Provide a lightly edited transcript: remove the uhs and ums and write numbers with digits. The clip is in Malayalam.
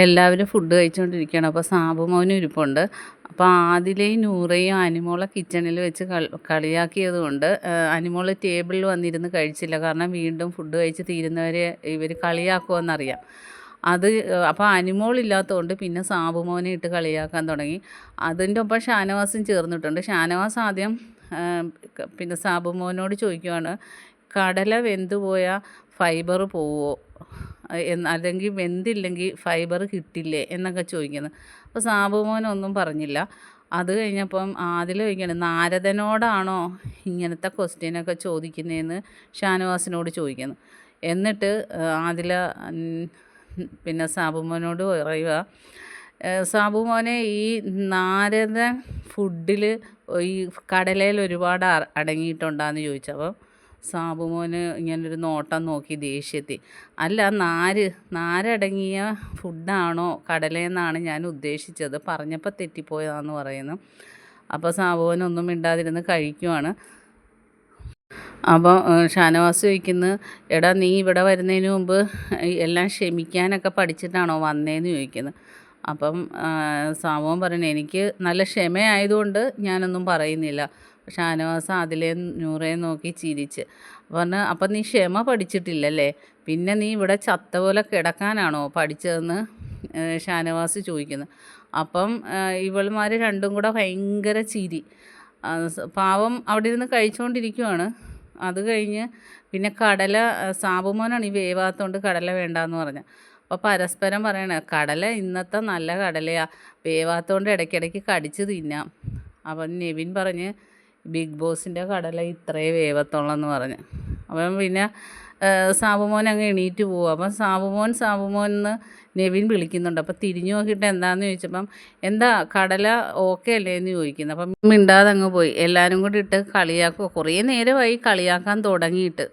എല്ലാവരും ഫുഡ് കഴിച്ചുകൊണ്ടിരിക്കുകയാണ്. അപ്പോൾ സാബുമോനും ഇരിപ്പുണ്ട്. അപ്പോൾ ആദിലയും നൂറയും അനിമോളെ കിച്ചണിൽ വെച്ച് കളിയാക്കിയത് കൊണ്ട് അനിമോൾ ടേബിളിൽ വന്നിരുന്ന് കഴിച്ചില്ല. കാരണം വീണ്ടും ഫുഡ് കഴിച്ച് തീരുന്നവരെ ഇവർ കളിയാക്കുമെന്നറിയാം. അത് അപ്പോൾ അനിമോൾ ഇല്ലാത്തതുകൊണ്ട് പിന്നെ സാബുമോനെ ഇട്ട് കളിയാക്കാൻ തുടങ്ങി. അതിൻ്റെ ഒപ്പം ഷാനവാസും ചേർന്നിട്ടുണ്ട്. ഷാനവാസ് ആദ്യം പിന്നെ സാബുമോനോട് ചോദിക്കുവാണ്, കടല വെന്ത് പോയാൽ ഫൈബർ പോവോ, അല്ലെങ്കിൽ വെന്തില്ലെങ്കിൽ ഫൈബർ കിട്ടില്ലേ എന്നൊക്കെ ചോദിക്കുന്നത്. അപ്പോൾ സാബുമോനൊന്നും പറഞ്ഞില്ല. അത് കഴിഞ്ഞപ്പം ആദില ചോദിക്കുകയാണ്, നാരദനോടാണോ ഇങ്ങനത്തെ ക്വസ്റ്റ്യനൊക്കെ ചോദിക്കുന്നതെന്ന് ഷാനവാസിനോട് ചോദിക്കുന്നു. എന്നിട്ട് ആദില പിന്നെ സാബുമോനോട് പറയുക, സാബുമോനെ ഈ നാരദൻ ഫുഡിൽ ഈ കടലയിൽ ഒരുപാട് അടങ്ങിയിട്ടുണ്ടാന്ന് ചോദിച്ചപ്പോൾ സാബുമോന് ഇങ്ങനൊരു നോട്ടം നോക്കി ദേഷ്യത്തിൽ, അല്ല നാരടങ്ങിയ ഫുഡാണോ കടലയെന്നാണ് ഞാൻ ഉദ്ദേശിച്ചത്, പറഞ്ഞപ്പോൾ തെറ്റിപ്പോയതാണെന്ന് പറയുന്നു. അപ്പോൾ സാബുമോനൊന്നും മിണ്ടാതിരുന്ന് കഴിക്കുവാണ്. അപ്പോൾ ഷാനവാസ് ചോദിക്കുന്നു, എടാ നീ ഇവിടെ വരുന്നതിന് മുമ്പ് എല്ലാം ക്ഷമിക്കാനൊക്കെ പഠിച്ചിട്ടാണോ വന്നതെന്ന് ചോദിക്കുന്നു. അപ്പം സാബുമോൻ പറയുന്നത്, എനിക്ക് നല്ല ക്ഷമയായതുകൊണ്ട് ഞാനൊന്നും പറയുന്നില്ല. ഷാനവാസ് അതിലേയും നൂറേയും നോക്കി ചിരിച്ച് പറഞ്ഞു, അപ്പം നീ ക്ഷമ പഠിച്ചിട്ടില്ലല്ലേ, പിന്നെ നീ ഇവിടെ ചത്ത പോലെ കിടക്കാനാണോ പഠിച്ചതെന്ന് ഷാനവാസ് ചോദിക്കുന്നു. അപ്പം ഇവൾമാർ രണ്ടും കൂടെ ഭയങ്കര ചിരി. പാവം അവിടെ ഇരുന്ന് കഴിച്ചുകൊണ്ടിരിക്കുവാണ്. അത് കഴിഞ്ഞ് പിന്നെ കടല, സാബുമോനാണ് ഈ വേവാത്തതുകൊണ്ട് കടല വേണ്ടാന്ന് പറഞ്ഞത്. അപ്പോൾ പരസ്പരം പറയണേ, കടല ഇന്നത്തെ നല്ല കടലയാണ്, വേവാത്തതുകൊണ്ട് ഇടയ്ക്കിടയ്ക്ക് കടിച്ച് തിന്നാം. അപ്പം നെവിൻ പറഞ്ഞ്, ബിഗ് ബോസിൻ്റെ കടല ഇത്രയേ വേവത്തുള്ളെന്ന് പറഞ്ഞ്. അപ്പം പിന്നെ സാബുമോൻ അങ്ങ് എണീറ്റ് പോവും. അപ്പം സാബുമോൻ എന്ന് നെവിൻ വിളിക്കുന്നുണ്ട്. അപ്പം തിരിഞ്ഞു നോക്കിയിട്ട് എന്താണെന്ന് ചോദിച്ചപ്പം, എന്താ കടല ഓക്കെ അല്ലേ എന്ന് ചോദിക്കുന്നു. അപ്പം മിണ്ടാതെ അങ്ങ് പോയി. എല്ലാവരും കൂടി ഇട്ട് കളിയാക്കുക. കുറേ നേരമായി കളിയാക്കാൻ തുടങ്ങിയിട്ട്.